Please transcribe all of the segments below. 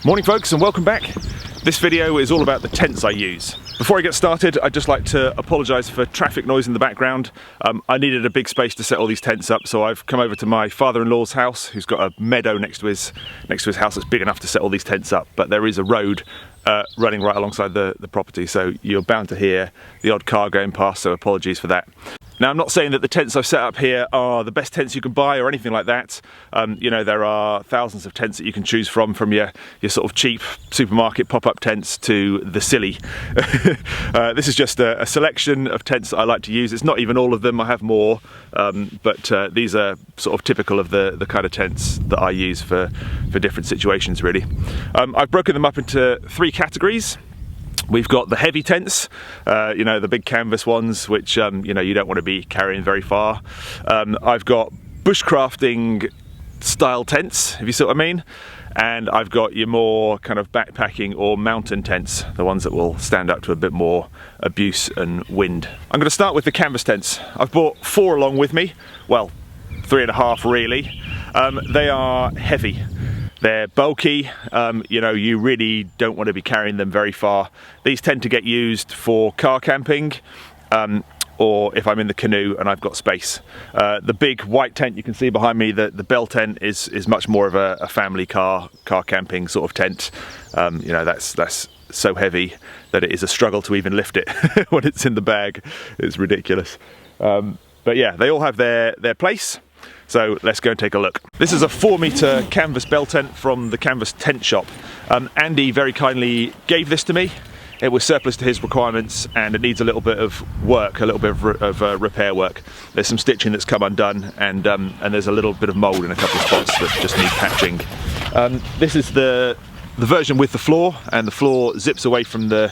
Morning folks, and welcome back. This video is all about the tents I use. Before I get started, I'd just like to apologise for traffic noise in the background. I needed a big space to set all these tents up, so I've come over to my father-in-law's house, who's got a meadow next to his house that's big enough to set all these tents up. But there is a road running right alongside the property, so you're bound to hear the odd car going past, so apologies for that. Now, I'm not saying that the tents I've set up here are the best tents you can buy or anything like that. You know, there are thousands of tents that you can choose from your sort of cheap supermarket pop-up tents to the silly. This is just a selection of tents that I like to use. It's not even all of them, I have more, but these are sort of typical of the kind of tents that I use for different situations, really. I've broken them up into 3 categories. We've got the heavy tents, you know, the big canvas ones, which you know, you don't want to be carrying very far. I've got bushcrafting style tents, if you see what I mean. And I've got your more kind of backpacking or mountain tents, the ones that will stand up to a bit more abuse and wind. I'm going to start with the canvas tents. I've brought 4 along with me, well, 3.5 really. They are heavy. They're bulky, you know, you really don't want to be carrying them very far. These tend to get used for car camping, or if I'm in the canoe and I've got space. The big white tent you can see behind me, the bell tent, is much more of a family car camping sort of tent. You know, that's so heavy that it is a struggle to even lift it when it's in the bag. It's ridiculous. But yeah, they all have their place. So let's go and take a look. This is a 4-meter canvas bell tent from the Canvas Tent Shop. Andy very kindly gave this to me. It was surplus to his requirements and it needs a little bit of work, a little bit of repair work. There's some stitching that's come undone and there's a little bit of mould in a couple of spots that just need patching. This is the version with the floor, and the floor zips away from the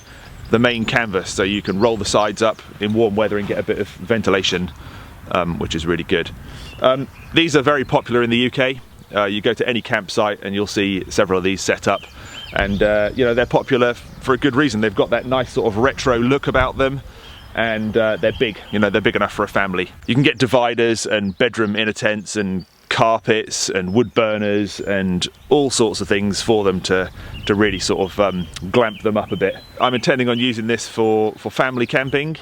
main canvas, so you can roll the sides up in warm weather and get a bit of ventilation, which is really good. These are very popular in the UK. You go to any campsite and you'll see several of these set up, and you know, they're popular for a good reason. They've got that nice sort of retro look about them, and they're big. You know, they're big enough for a family. You can get dividers and bedroom inner tents and carpets and wood burners and all sorts of things for them to really sort of glamp them up a bit. I'm intending on using this for family camping.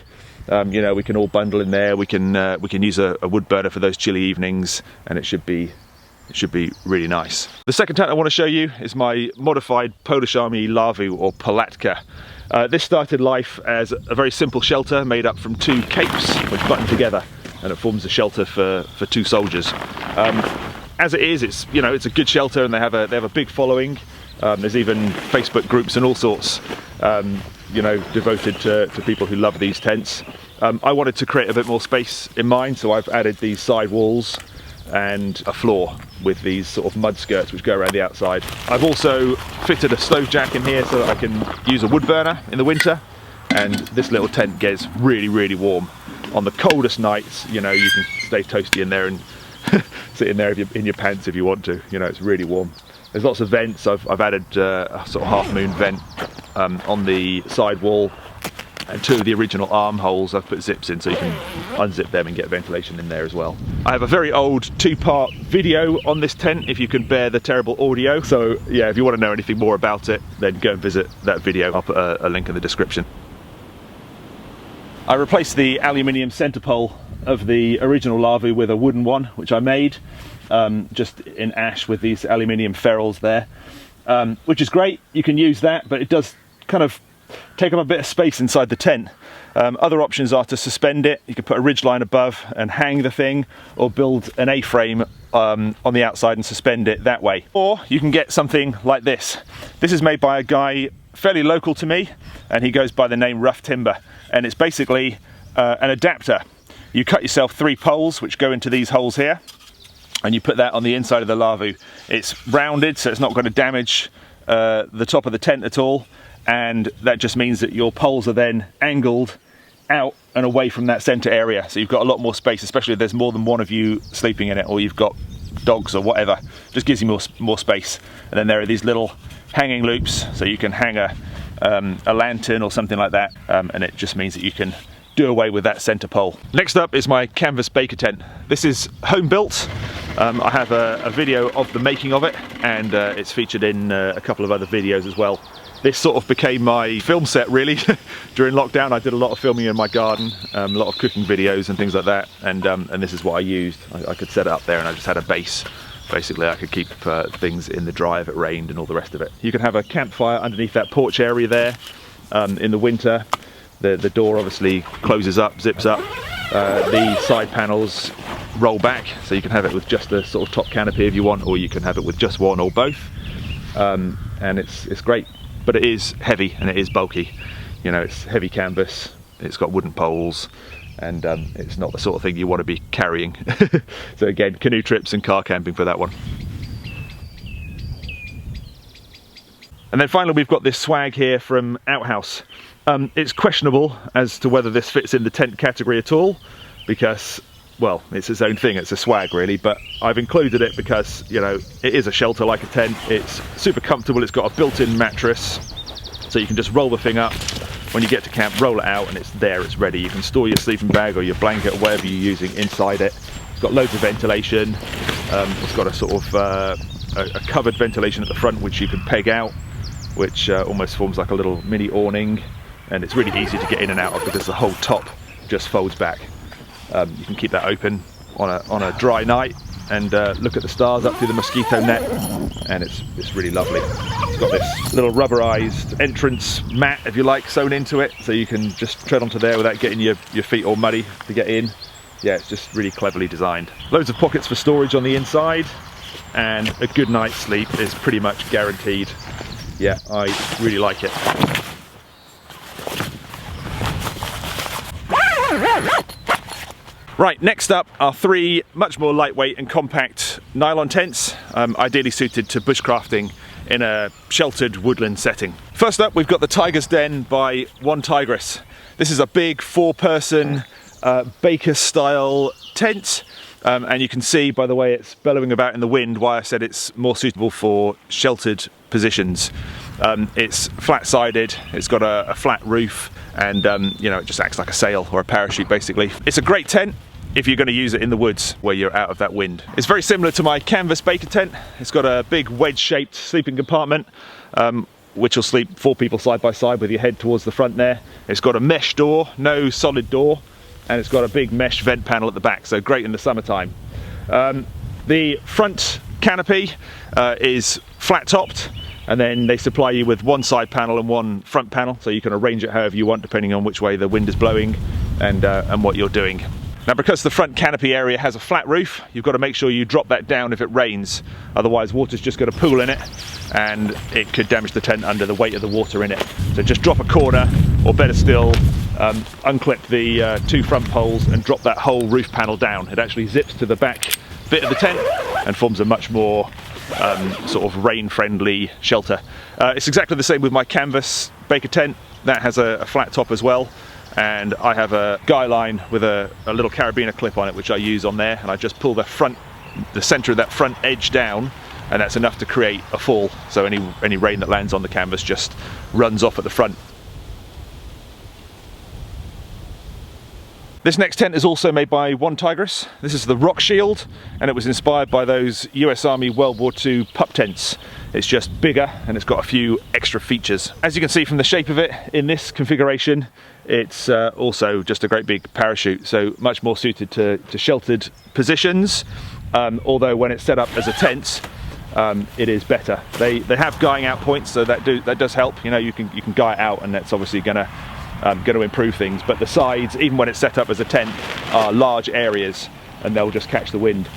You know, we can all bundle in there. We can use a wood burner for those chilly evenings, and it should be really nice. The second tent I want to show you is my modified Polish Army Lavvu, or Paletka. This started life as a very simple shelter made up from 2 capes which button together, and it forms a shelter for 2 soldiers. As it is, it's, you know, it's a good shelter, and they have a big following. There's even Facebook groups and all sorts, you know, devoted to people who love these tents. I wanted to create a bit more space in mind, so I've added these side walls and a floor with these sort of mud skirts which go around the outside. I've also fitted a stove jack in here so that I can use a wood burner in the winter, and this little tent gets really, really warm. On the coldest nights, you know, you can stay toasty in there and sit in there in your pants if you want to. You know, it's really warm. There's lots of vents. I've added a sort of half moon vent on the side wall, and 2 of the original armholes I've put zips in so you can unzip them and get ventilation in there as well. I have a very old 2-part video on this tent, if you can bear the terrible audio. So yeah, if you want to know anything more about it, then go and visit that video. I'll put a link in the description. I replaced the aluminium centre pole of the original Lavvu with a wooden one, which I made just in ash with these aluminium ferrules there, which is great. You can use that, but it does kind of take up a bit of space inside the tent. Other options are to suspend it. You can put a ridgeline above and hang the thing, or build an A-frame on the outside and suspend it that way. Or you can get something like this. This is made by a guy fairly local to me, and he goes by the name Rough Timber, and it's basically an adapter. You cut yourself 3 poles which go into these holes here, and you put that on the inside of the Lavvu. It's rounded, so it's not going to damage the top of the tent at all, and that just means that your poles are then angled out and away from that center area, so you've got a lot more space, especially if there's more than one of you sleeping in it, or you've got dogs or whatever. Just gives you more space. And then there are these little hanging loops, so you can hang a lantern or something like that, and it just means that you can do away with that center pole. Next up is my canvas baker tent. This is home built. I have a video of the making of it, and it's featured in a couple of other videos as well. This sort of became my film set really. During lockdown I did a lot of filming in my garden, a lot of cooking videos and things like that, and this is what I used. I could set it up there, and I just had a base. Basically I could keep things in the dry if it rained and all the rest of it. You can have a campfire underneath that porch area there in the winter. The door obviously closes up, zips up. The side panels roll back, so you can have it with just the sort of top canopy if you want, or you can have it with just one or both. And it's great. But it is heavy and it is bulky. You know, it's heavy canvas, it's got wooden poles, and it's not the sort of thing you want to be carrying. So again, canoe trips and car camping for that one. And then finally we've got this swag here from Outhouse. It's questionable as to whether this fits in the tent category at all, because, well, it's its own thing, it's a swag really, but I've included it because, you know, it is a shelter like a tent. It's super comfortable, it's got a built-in mattress, so you can just roll the thing up when you get to camp, roll it out, and it's there, it's ready. You can store your sleeping bag or your blanket or whatever you're using inside it. It's got loads of ventilation. It's got a sort of a covered ventilation at the front which you can peg out, which almost forms like a little mini awning, and it's really easy to get in and out of because the whole top just folds back. You can keep that open on a dry night and look at the stars up through the mosquito net, and it's really lovely. It's got this little rubberized entrance mat, if you like, sewn into it, so you can just tread onto there without getting your feet all muddy to get in. Yeah, it's just really cleverly designed. Loads of pockets for storage on the inside, and a good night's sleep is pretty much guaranteed. Yeah, I really like it. Right, next up are 3 much more lightweight and compact nylon tents, ideally suited to bushcrafting in a sheltered woodland setting. First up, we've got the Tigress Tent by One Tigress. This is a big 4-person baker style tent, and you can see by the way it's bellowing about in the wind why I said it's more suitable for sheltered positions. It's flat-sided, it's got a flat roof, and you know, it just acts like a sail or a parachute basically. It's a great tent if you're going to use it in the woods where you're out of that wind. It's very similar to my canvas baker tent. It's got a big wedge-shaped sleeping compartment, which will sleep 4 people side by side with your head towards the front there. It's got a mesh door, no solid door, and it's got a big mesh vent panel at the back, so great in the summertime. The front canopy is flat-topped, and then they supply you with 1 side panel and 1 front panel, so you can arrange it however you want depending on which way the wind is blowing and what you're doing. Now, because the front canopy area has a flat roof, you've got to make sure you drop that down if it rains, otherwise water's just going to pool in it and it could damage the tent under the weight of the water in it. So just drop a corner, or better still, unclip the 2 front poles and drop that whole roof panel down. It actually zips to the back bit of the tent and forms a much more sort of rain-friendly shelter. It's exactly the same with my canvas Baker tent. That has a flat top as well, and I have a guy line with a little carabiner clip on it, which I use on there, and I just pull the center of that front edge down, and that's enough to create a fall, so any rain that lands on the canvas just runs off at the front. This next tent is also made by one Tigress. This is the Rock Shield, and it was inspired by those US Army World War II pup tents. It's just bigger and it's got a few extra features. As you can see from the shape of it, in this configuration, it's also just a great big parachute, so much more suited to sheltered positions, although when it's set up as a tent, it is better. They have guying out points, so that does help. You know, you can guy it out, and that's obviously going to improve things. But the sides, even when it's set up as a tent, are large areas, and they'll just catch the wind.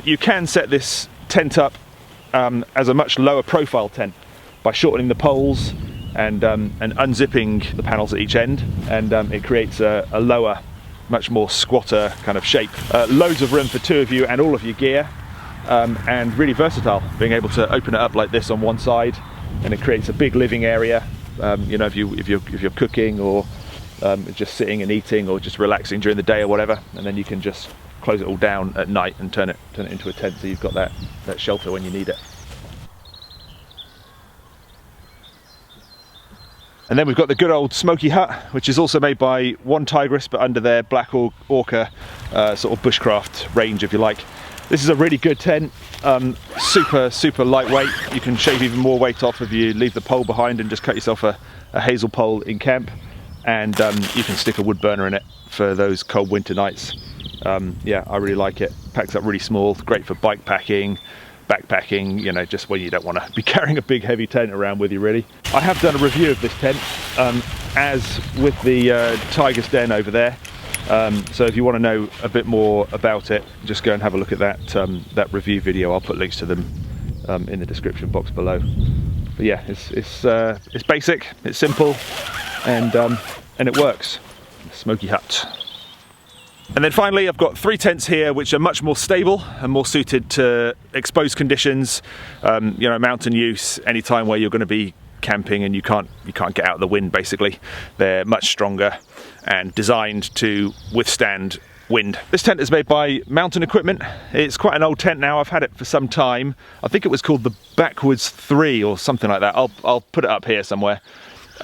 You can set this tent up as a much lower profile tent by shortening the poles and unzipping the panels at each end, and it creates a lower, much more squatter kind of shape. Loads of room for two of you and all of your gear, and really versatile, being able to open it up like this on one side, and it creates a big living area. You know, if you're cooking or just sitting and eating or just relaxing during the day or whatever, and then you can just close it all down at night and turn it into a tent, so you've got that shelter when you need it. And then we've got the good old Smokey Hut, which is also made by one Tigress, but under their Black Orca sort of Bushcraft range, if you like. This is a really good tent, super lightweight. You can shave even more weight off if you leave the pole behind and just cut yourself a hazel pole in camp, and you can stick a wood burner in it for those cold winter nights. Yeah, I really like it. Packs up really small, great for bike packing, backpacking, you know, just when you don't want to be carrying a big heavy tent around with you, really. I have done a review of this tent, as with the Tiger's Den over there. So if you want to know a bit more about it, just go and have a look at that review video. I'll put links to them in the description box below. But yeah, it's basic, it's simple, and it works. Smokey Hut. And then finally, I've got three tents here which are much more stable and more suited to exposed conditions, you know, mountain use, any time where you're going to be camping and you can't get out of the wind. Basically, they're much stronger and designed to withstand wind. This tent is made by Mountain Equipment. It's quite an old tent now. I've had it for some time. I think it was called the Backwoods 3 or something like that. I'll put it up here somewhere.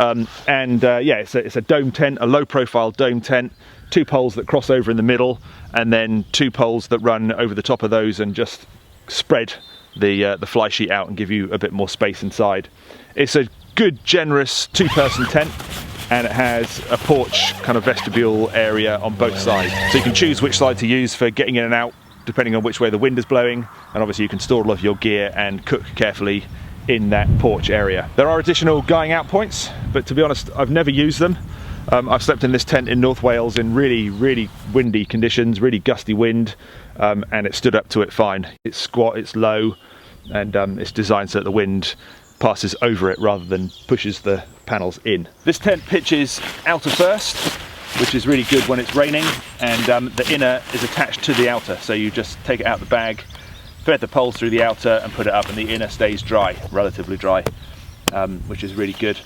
Yeah, it's a dome tent, a low profile dome tent, two poles that cross over in the middle, and then two poles that run over the top of those and just spread the fly sheet out and give you a bit more space inside. It's a good, generous two-person tent, and it has a porch kind of vestibule area on both sides. So you can choose which side to use for getting in and out, depending on which way the wind is blowing, and obviously you can store all of your gear and cook carefully in that porch area. There are additional guying out points, but to be honest, I've never used them. I've slept in this tent in North Wales in really windy conditions, really gusty wind, and it stood up to it fine. It's squat, it's low, and it's designed so that the wind passes over it rather than pushes the panels in. This tent pitches outer first, which is really good when it's raining, and the inner is attached to the outer, so you just take it out the bag, thread the poles through the outer and put it up, and the inner stays dry, relatively dry, which is really good.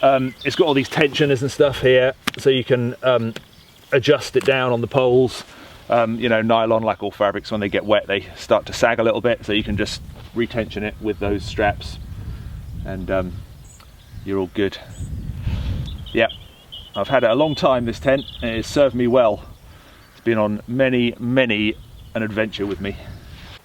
It's got all these tensioners and stuff here, so you can adjust it down on the poles. You know, nylon, like all fabrics, when they get wet they start to sag a little bit, so you can just retension it with those straps, and you're all good. Yeah, I've had it a long time, this tent, and it's served me well. It's been on many an adventure with me.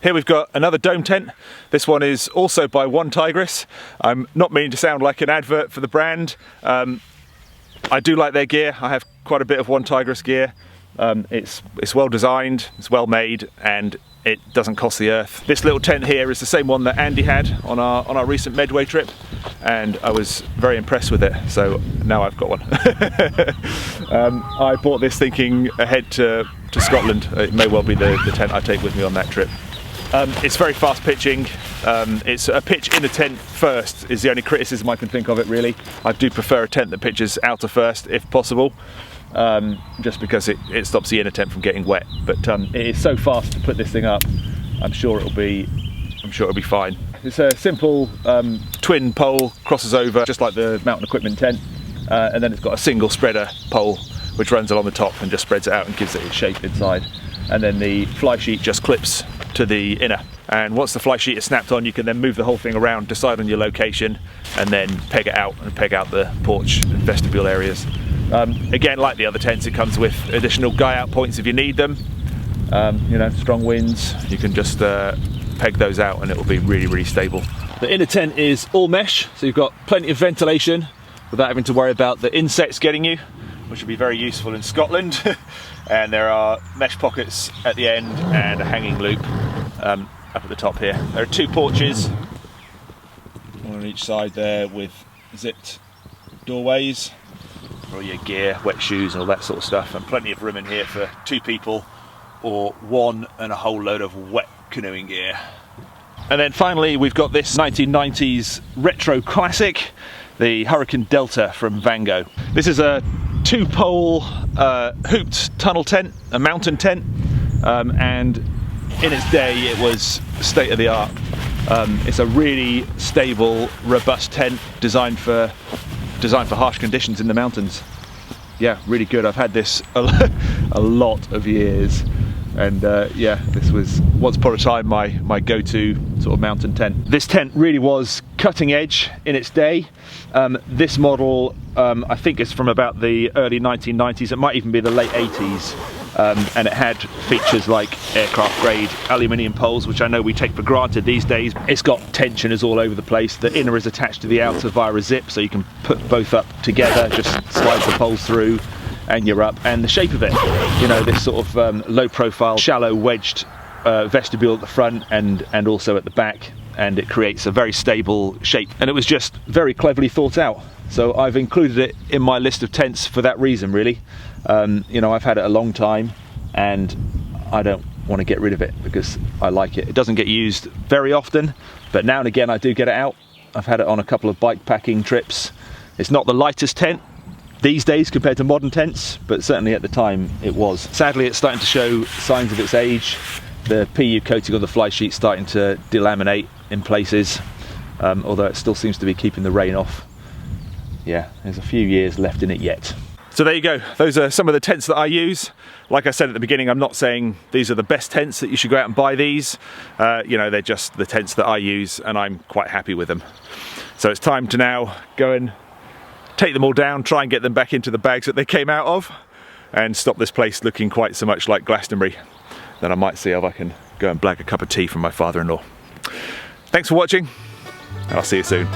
Here we've got another dome tent. This one is also by one Tigress. I'm not meaning to sound like an advert for the brand. I do like their gear. I have quite a bit of one Tigress gear. It's well designed, it's well made, and it doesn't cost the earth. This little tent here is the same one that Andy had on our recent Medway trip, and I was very impressed with it, so now I've got one. I bought this thinking ahead to Scotland. It may well be the tent I take with me on that trip. It's very fast pitching. It's a pitch in the tent first is the only criticism I can think of it, really. I do prefer a tent that pitches outer first if possible, just because it stops the inner tent from getting wet. But it is so fast to put this thing up I'm sure it'll be fine. It's a simple twin pole, crosses over just like the mountain equipment tent, and then it's got a single spreader pole which runs along the top and just spreads it out and gives it its shape inside. And then the fly sheet just clips to the inner. And once the fly sheet is snapped on, you can then move the whole thing around, decide on your location, and then peg it out and peg out the porch and vestibule areas. Again, like the other tents, it comes with additional guy out points if you need them. You know, strong winds, you can just peg those out and it will be really, really stable. The inner tent is all mesh, so you've got plenty of ventilation without having to worry about the insects getting you, which will be very useful in Scotland. And there are mesh pockets at the end and a hanging loop up at the top here. There are two porches, one on each side there, with zipped doorways for all your gear, wet shoes and all that sort of stuff, and plenty of room in here for two people or one and a whole load of wet canoeing gear. And then finally we've got this 1990s retro classic, the Hurricane Delta from Van Gogh. This is a two-pole hooped tunnel tent, a mountain tent, and in its day it was state-of-the-art. It's a really stable, robust tent designed for harsh conditions in the mountains. Yeah, really good. I've had this a lot of years, and yeah, this was once upon a time my go-to sort of mountain tent. This tent really was cutting edge in its day. This model I think is from about the early 1990s, it might even be the late 80s, and it had features like aircraft grade aluminium poles, which I know we take for granted these days. It's got tensioners all over the place. The inner is attached to the outer via a zip, so you can put both up together, just slide the poles through and you're up. And the shape of it, you know, this sort of low profile, shallow wedged vestibule at the front and also at the back, and it creates a very stable shape, and it was just very cleverly thought out. So I've included it in my list of tents for that reason, really. You know, I've had it a long time and I don't want to get rid of it because I like it. It doesn't get used very often, but now and again I do get it out. I've had it on a couple of bike packing trips. It's not the lightest tent these days compared to modern tents, but certainly at the time it was. Sadly, it's starting to show signs of its age. The PU coating on the fly sheet starting to delaminate in places, although it still seems to be keeping the rain off. Yeah, there's a few years left in it yet. So there you go, those are some of the tents that I use. Like I said at the beginning, I'm not saying these are the best tents, that you should go out and buy these. You know, they're just the tents that I use and I'm quite happy with them. So it's time to now go and take them all down, try and get them back into the bags that they came out of, and stop this place looking quite so much like Glastonbury. Then I might see if I can go and blag a cup of tea from my father-in-law. Thanks for watching, and I'll see you soon.